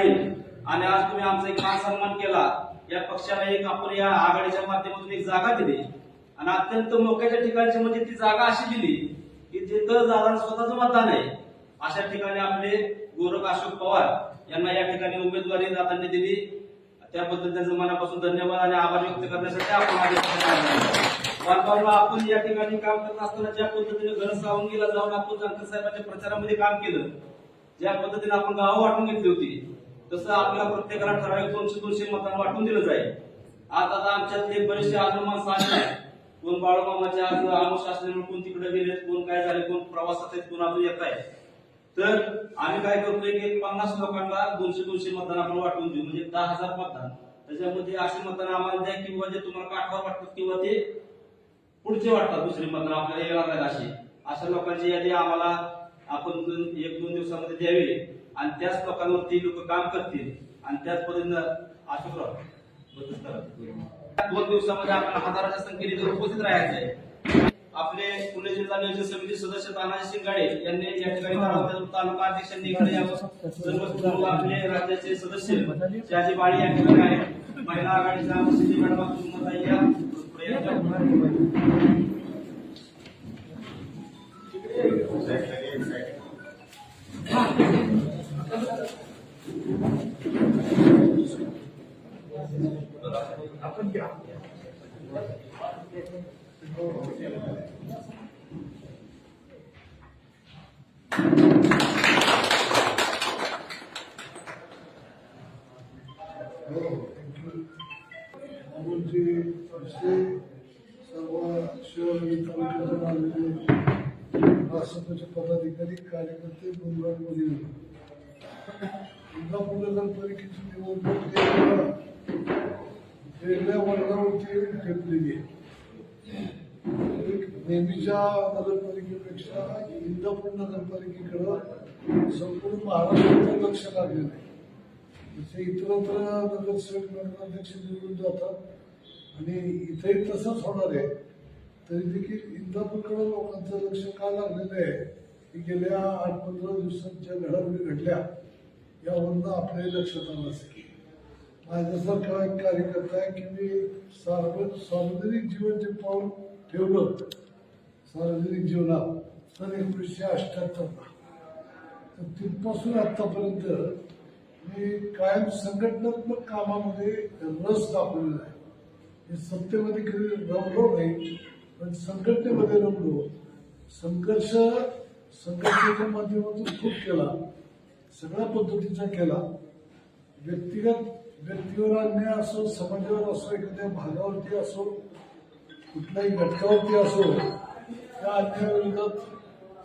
राहील आणि आज तुम्ही आमचा एक मान सन्मान केला, या पक्षाला एक आपण या आघाडीच्या माध्यमातून एक जागा दिली आणि अत्यंत मोक्याच्या ठिकाणची म्हणजे ती जागा अशी दिली की जिथं दादा स्वतःच मतदान आहे अशा ठिकाणी आपले गोरख अशोक पवार यांना या ठिकाणी उमेदवारी दादांनी दिली। त्याबद्दल त्यांचं मनापासून धन्यवाद आणि आभार व्यक्त करण्यासाठी आपण या ठिकाणी काम करत असताना ज्या पद्धतीने घनसावंगीला जाऊन आपण जानकर साहेबांच्या प्रचारामध्ये काम केलं, ज्या पद्धतीने आपण गावं वाटून घेतली होती, तसं आपल्याला प्रत्येकाला ठराविक 200-200 मतांना वाटून दिलं जाईल। आता आमच्यातले बरेचसे अजून माणसं आले, कोण बाळूमामाचे आज आमुष असल्यामुळे कोण तिकडे गेले, कोण काय झाले, कोण प्रवासात आहेत, कोण अजून येत आहे। तर आम्ही काय करतोय की 50 लोकांना 200-200 मतदान आपण वाटून देऊ, म्हणजे 10,000 मतदान। त्याच्यामध्ये अशी मतदान आम्हाला द्या किंवा जे तुम्हाला काठवर वाटतात किंवा ते पुढचे वाटतात दुसरी मतदान आपल्याला येणार अशी अशा लोकांची यादी आम्हाला आपण 1-2 दिवसामध्ये द्यावी आणि त्याच लोकांवरती लोक काम करतील आणि त्याच पद्धतीनं अशोकराव 2 दिवसामध्ये आपण हजाराच्या संख्येने जर उपस्थित राहायचं आहे। आपले पुणे जिल्हा नियोजन समिती सदस्य तानाजी शिंगाडे यांनी या ठिकाणी तालुका अध्यक्षांनी इकडे यावं, सर्व आपले राज्याचे सदस्य शहाजी बाळी या ठिकाणी आहेत, महिला आघाडीच्या सिद्धी मॅडम सुमताई या आपण घ्या राष्ट्रपती पदाधिकारी कार्यकर्ते मुंबईमध्ये इंदापूर नगरपालिकेची निवडणूक वेगळ्या वर्गावरती ठेवलेली आहे। नेहमीच्या नगरपालिकेपेक्षा इंदापूर नगरपालिकेकडं संपूर्ण महाराष्ट्राचं लक्ष लागलेलं आहे। जसे इतरत्र नगरसेवक नगराध्यक्ष निवडून जातात आणि इथेही तसंच होणार आहे, तरी देखील इंदापूरकडे लोकांचं लक्ष का लागलेलं आहे की गेल्या 8-15 दिवसात ज्या घडामोडी घडल्या यावरून आपल्याही लक्षात आलं असेल। माझ्यासारखा एक कार्यकर्ता आहे की मी सार्वजनिक जीवन जे पाऊल ठेवलं सार्वजनिक जीवनात तर 1978 तर तिथपासून आतापर्यंत मी कायम संघटनात्मक कामामध्ये रस दाखवलेला आहे। हे सत्तेमध्ये कधी रमलो नाही, पण संघटनेमध्ये रमलो। संघर्षाच्या माध्यमातून खूप केला, सगळ्या पद्धतीचा केला। व्यक्तीवर अन्याय असो, समाजावर असो, एखाद्या भागावरती असो, कुठल्याही घटकावरती असो, त्या अन्यायाविरोधात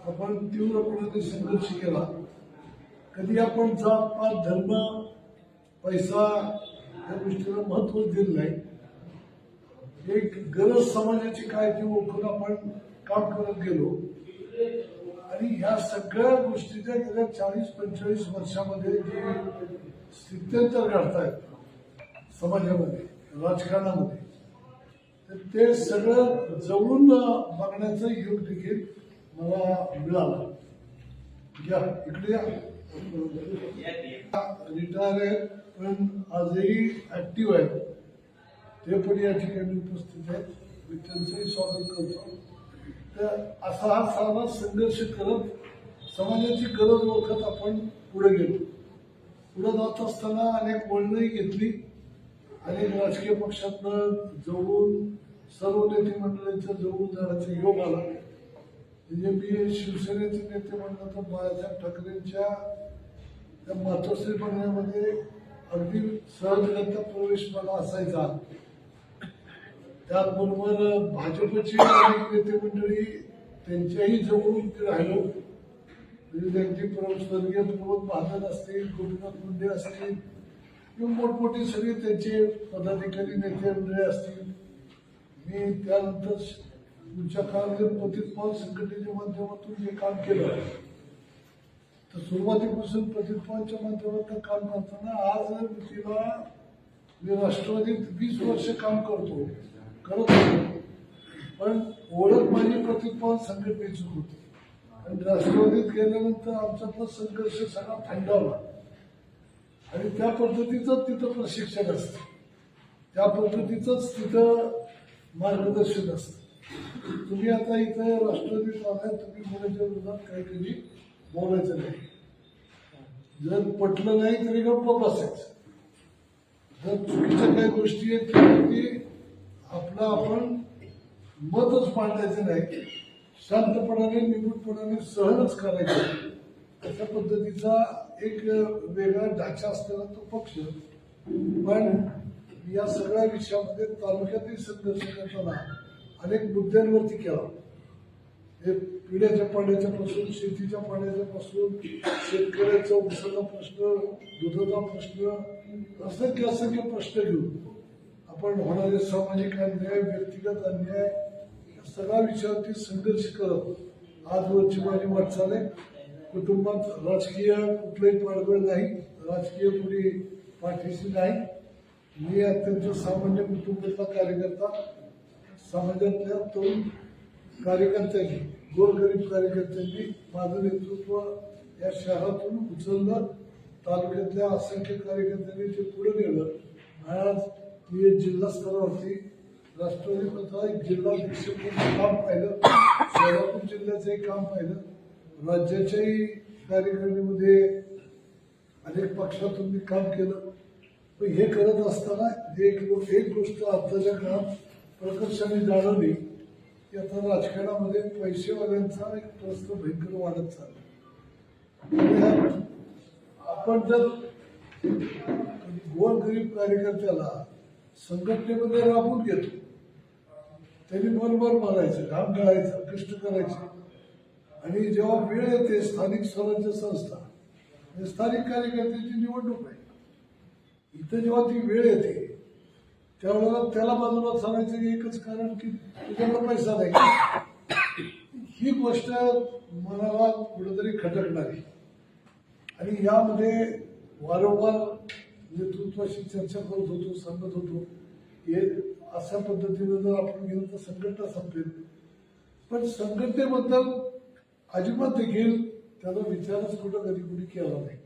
आपण तीव्रपणे संघर्ष केला। कधी आपण जात पात धर्म पैसा या गोष्टीला महत्व दिलं नाही। एक गरज समाजाची काय ती ओळखून आपण काम करत गेलो आणि ह्या सगळ्या गोष्टीच्या गेल्या 40-45 वर्षामध्ये जे स्थित्यंतर घडतायत समाजामध्ये राजकारणामध्ये, तर ते सगळं जवळून बघण्याचं योग देखील मला मिळालं। या इकडे रिटायर आहेत पण आजही ऍक्टिव्ह आहेत, ते पण या ठिकाणी उपस्थित आहेत, मी त्यांचंही स्वागत करतो। तर असा हा सारा संघर्ष करत समाजाची गरज ओळखत आपण पुढे गेलो। पुढे जात असताना अनेक वळणंही घेतली, अनेक राजकीय पक्षातनं जवळून सर्व नेते मंडळींचा जवळून जाण्याचा योग आला। म्हणजे मी शिवसेनेचे नेते म्हणलं तर बाळासाहेब ठाकरेंच्या त्या मातोश्री बनण्यामध्ये अगदी सहजगत्या प्रवेश मला असायचा। त्याचबरोबर भाजपची अनेक नेते मंडळी त्यांच्याही जवळून राहिलो, म्हणजे त्यांची स्वर्गीय प्रमोद महाजन असतील, गोपीनाथ मुंडे असतील किंवा मोठमोठे सगळे त्यांचे पदाधिकारी नेते मंडळी असतील। मी त्यानंतर पुढच्या काळामध्ये पतित पावन संघटनेच्या माध्यमातून जे काम केलं, तर सुरुवातीपासून पतित पावनच्या माध्यमातून काम करताना आज मी राष्ट्रवादीत 20 वर्ष काम करत होतो, पण ओळख माझी पतित पावन संघटनेची होती आणि राष्ट्रवादीत गेल्यानंतर आमचा तो संघर्ष सगळा थंडावला आणि त्या पद्धतीचं तिथं प्रशिक्षण असतं, त्या पद्धतीचंच तिथं मार्गदर्शन असतं. तुम्ही आता इथं राष्ट्रवादीत आलाय, तुम्ही कोणाच्या विरोधात काहीतरी बोलायचं नाही. जर पटलं नाही तरी गप्प बसायचं. जर चुकीच्या काही गोष्टी आहेत त्यावरती आपलं आपण मतच मांडायचं नाही, शांतपणाने निमूटपणाने सहनच करायचं. अशा पद्धतीचा एक वेगळा ढाचा असलेला तो पक्ष. पण या सगळ्या विषयामध्ये तालुक्यातील संघर्ष करताना अनेक मुद्द्यांवरती केला. हे पिण्याच्या पाण्याच्या पासून, शेतीच्या पाण्याच्या पासून, शेतकऱ्याचा ऊसाचा प्रश्न, दुधाचा प्रश्न, असंख्य प्रश्न घेऊन आपण होणारे सामाजिक अन्याय, व्यक्तिगत अन्याय, या सगळ्या विषयावरती संघर्ष करत आजवरची माझी वाटचाल आहे. कुटुंबात राजकीय कुठलंही पाडगळ नाही, राजकीय कुणी पाठीशी नाही. मी अत्यंत सामान्य कुटुंबातला कार्यकर्ता, समाजातल्या तरुण कार्यकर्त्यांनी, गोरगरीब कार्यकर्त्यांनी माझं नेतृत्व या शहरातून उचललं. तालुक्यातल्या असंख्य कार्यकर्त्यांनी ते पुढे नेलं. आज मी जिल्हा स्तरावरती राष्ट्रवादी पक्षाचा एक जिल्हाध्यक्ष म्हणून काम पाहिलं, सोलापूर जिल्ह्याचंही काम पाहिलं, राज्याच्याही कार्यकारिणीमध्ये अनेक पक्षातून मी काम केलं. पण हे करत असताना एक गोष्ट आताच्या काळात प्रकर्षाने जाणवली की आता राजकारणामध्ये पैसेवाल्यांचा एक प्रश्न भयंकर वाढत चालला. आपण जर गोरगरीब कार्यकर्त्याला संघटनेमध्ये राबवून घेतो, त्यांनी मनभर मारायचं, घाम गाळायचं, कष्ट करायचे, आणि जेव्हा वेळ येते स्थानिक स्वराज्य संस्था, स्थानिक कार्यकर्त्याची निवडणूक आहे, इथं जेव्हा ती वेळ येते त्यावेळेला त्याला बाजूला सांगायचं एकच कारण की तुझ्याकडे पैसा नाही. ही गोष्ट मनाला कुठेतरी खटकणारी. आणि यामध्ये वारंवार नेतृत्वाशी चर्चा करत होतो, सांगत होतो हे अशा पद्धतीनं जर आपण गेलो तर संघटना संपेल. पण संघटनेबद्दल अजिबात देखील त्याचा विचारच कुठं कधी कुणी केला नाही.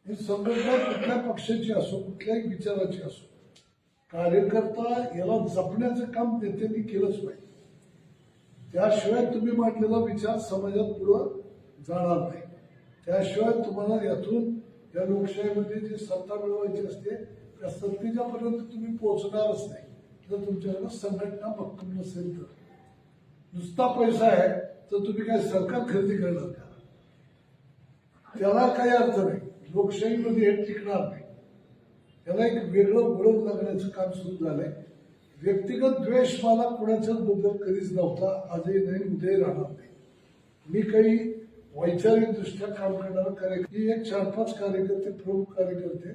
ही संघटना कुठल्या पक्षाची असो, कुठल्याही विचाराची असो, कार्यकर्ता याला जपण्याचं काम नेत्यांनी केलंच पाहिजे. त्याशिवाय तुम्ही मांडलेला विचार समाजात पुढं जाणार नाही. त्याशिवाय तुम्हाला यातून या लोकशाहीमध्ये जी सत्ता मिळवायची असते त्या सत्तेच्यापर्यंत तुम्ही पोहोचणारच नाही जर तुमच्याकडे संघटना भक्कम नसेल तर. नुसता पैसा आहे तर तुम्ही काय सरकार खरेदी करणार का? त्याला काही अर्थ नाही. लोकशाहीमध्ये हे टिकणार नाही. त्याला एक वेगळं वळण लागण्याचं काम सुरू झालंय. व्यक्तिगत द्वेष मला कोणाच्याच बद्दल कधीच नव्हता, आजही नाही, उद्याही राहणार नाही. मी काही वैचारिक दृष्ट्या काम करणारा कार्यकर्ते, ही एक 4-5 कार्यकर्ते, प्रमुख कार्यकर्ते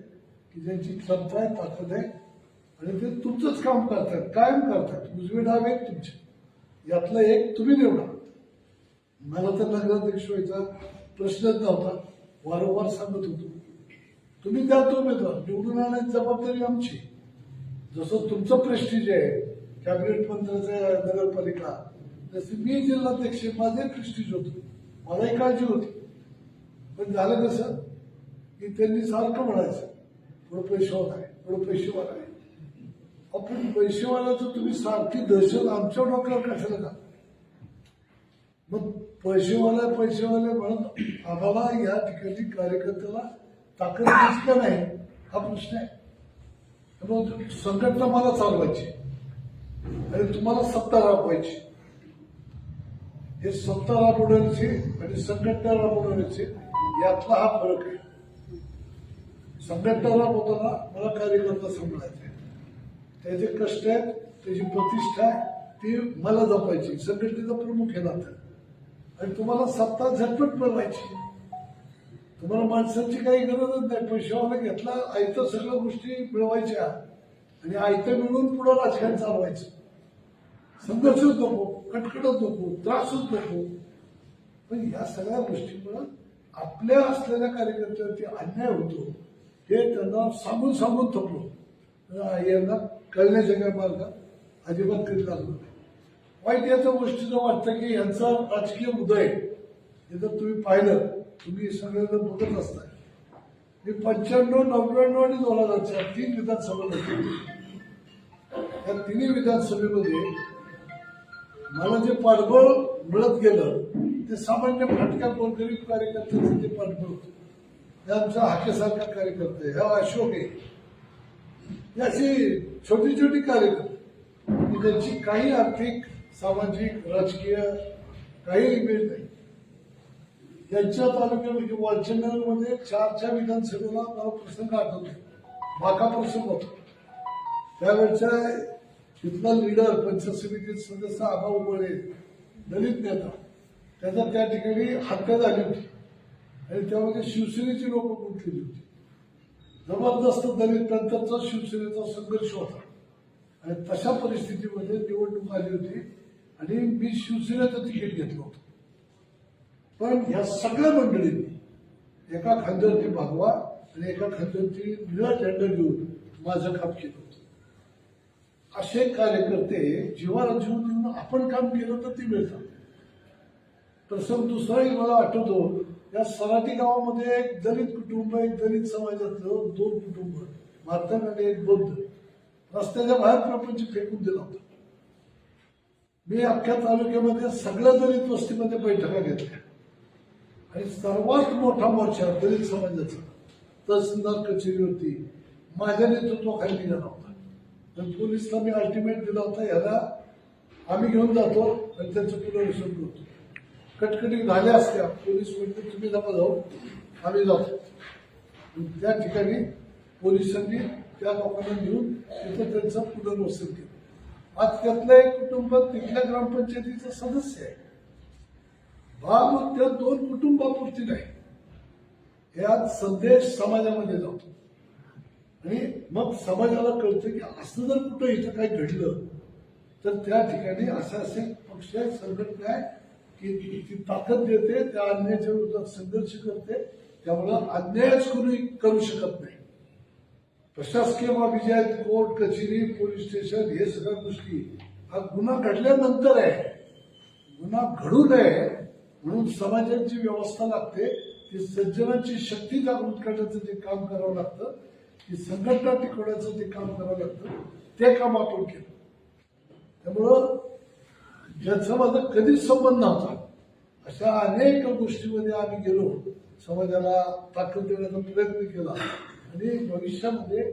की ज्यांची क्षमता आहे, ताकद आहे आणि ते तुमचंच काम करतात, कायम करतात. उजवे डाव एक तुमचे, यातलं एक तुम्ही निवडा. मला तर नगराध्यक्ष व्हायचा प्रश्नच नव्हता, वारंवार सांगत होतो तुम्ही द्या तो उमेदवार, निवडून आणण्याची जबाबदारी आमची. जसं तुमचं प्रेस्टिज आहे कॅबिनेट मंत्र्याचं नगरपालिका, जसे मी जिल्हाध्यक्ष माझे प्रेस्टिज होतं, मलाही काळजी होती. पण झालं कसं की त्यांनी सारखं म्हणायचं पुढं पैसेवाला आहे, पुढं पैसेवाला आहे. आपण पैसेवाल्याचं तुम्ही सारखी दहशत आमच्या डोक्यावर कशाला का? मग पैसेवाले म्हणून आम्हाला या ठिकाणी कार्यकर्त्याला ताकद दिसत नाही हा प्रश्न आहे. त्यामुळे संघटना मला चालवायची आणि तुम्हाला सत्ता राबवायची. हे सत्ता राबवण्याचे आणि संघटना राबवण्याचे यातला हा फरक आहे. संघटना राबवताना मला कार्यकर्ता सांभाळायचे, त्याचे कष्ट आहेत, त्याची प्रतिष्ठा आहे, ती मला जपायची. संघटनेचा प्रमुख हे नातं. आणि तुम्हाला सत्ता झटपट मिळवायची. तुम्हाला माणसांची काही गरजच नाही. पैशावाला घेतला आयतं सगळ्या गोष्टी मिळवायच्या आणि आयतं मिळवून पुढं राजकारण चालवायचं. संघर्षच नको, कटकटच नको, त्रासच नको. पण या सगळ्या गोष्टीमुळे आपल्या असलेल्या कार्यकर्त्यांवरती अन्याय होतो हे त्यांना सांगून सांगून थकलो. यांना कळण्याच्या काय मार्ग अजिबात कधी लागलो नाही. वाईट याच्या गोष्टीचं वाटतं की यांचा राजकीय उदय हे जर तुम्ही पाहिलं, तुम्ही सगळ्यांना बघत असताय मी 95, 99 आणि 2004 3 विधानसभा लढले. या तिन्ही विधानसभेमध्ये मला जे पाठबळ मिळत गेलं ते सामान्य फाटक्या गोरगरीब कार्यकर्त्यांचं जे पाठबळ होतं. हे आमचा हाकेसारखा कार्यकर्ते, हा अशोक आहे, ही अशी छोटी छोटी कार्यकर्ते की ज्यांची काही आर्थिक, सामाजिक, राजकीय काही इमेज नाही. यांच्या तालुक्यामध्ये वालचंदनगरमध्ये 4 विधानसभेला मला प्रसंग आठवतो. बाका प्रसंग होता. त्यावेळेचा इथला लीडर, पंचायत समितीचे सदस्य आबा उबळे, दलित नेता, त्याचा त्या ठिकाणी हत्या झाली होती आणि त्यामध्ये शिवसेनेची लोक गुंतलेली होती. जबरदस्त दलित नंतरचा शिवसेनेचा संघर्ष होता आणि तशा परिस्थितीमध्ये निवडणूक आली होती आणि मी शिवसेनेचं तिकीट घेतलं होतं. पण ह्या सगळ्या मंडळींनी एका खांद्यावरती भागवा आणि एका खांद्यावरती निळा झेंडा घेऊन माझं काम केलं होतं. असे कार्यकर्ते जीवाला जीव देऊन आपण काम केलं तर ती मिळतात. प्रसंग दुसराही मला आठवतो. या सराटी गावामध्ये एक दलित कुटुंब, एक दलित समाजातलं 2 कुटुंब, मातंग आणि एक बौद्ध, रस्त्याच्या बाहेर प्रपंच फेकून दिला होता. मी अख्ख्या तालुक्यामध्ये सगळ्या दलित वस्तीमध्ये बैठका घेतल्या आणि सर्वात मोठा मोर्चा दलित समाजाचा तहसीलदार कचेरीवरती माझ्या नेतृत्वाखाली निघाला होता. तर पोलिसला मी अल्टिमेट दिला होता, याला आम्ही घेऊन जातो आणि त्यांचं पुनर्वसन करतो. कटकटी झाल्या असत्या, पोलीस म्हणते तुम्ही नका जाऊ, आम्ही जातो. त्या ठिकाणी पोलिसांनी त्या लोकांना घेऊन तिथं त्यांचं पुनर्वसन केलं. आज त्यातलं एक कुटुंब तिथल्या ग्रामपंचायतीचं सदस्य आहे. मग त्या 2 कुटुंबापुरती नाही, यात संदेश समाजामध्ये जातो आणि मग समाजाला कळतं की असं जर कुठं इथं काही घडलं तर त्या ठिकाणी असे पक्ष आहे, संघटना आहे की ती ताकद देते, त्या अन्यायाच्या विरोधात संघर्ष करते. त्यामुळं अन्यायच कोणी करू शकत नाही. प्रशासकीय बाबी ज्या आहेत, कोर्ट कचेरी, पोलीस स्टेशन, हे सगळ्या गोष्टी हा गुन्हा घडल्यानंतर आहे. गुन्हा घडू नये म्हणून समाजाची व्यवस्था लागते. ती सज्जनाची शक्ती जागृत करण्याचं जे काम करावं लागतं, ती संघटना टिकवण्याचं जे काम करावं लागतं, ते काम आपण केलं. त्यामुळं ज्याचा माझा कधीच संबंध नव्हता अशा अनेक गोष्टीमध्ये आम्ही गेलो, समाजाला ताकद देण्याचा प्रयत्न केला आणि भविष्यामध्ये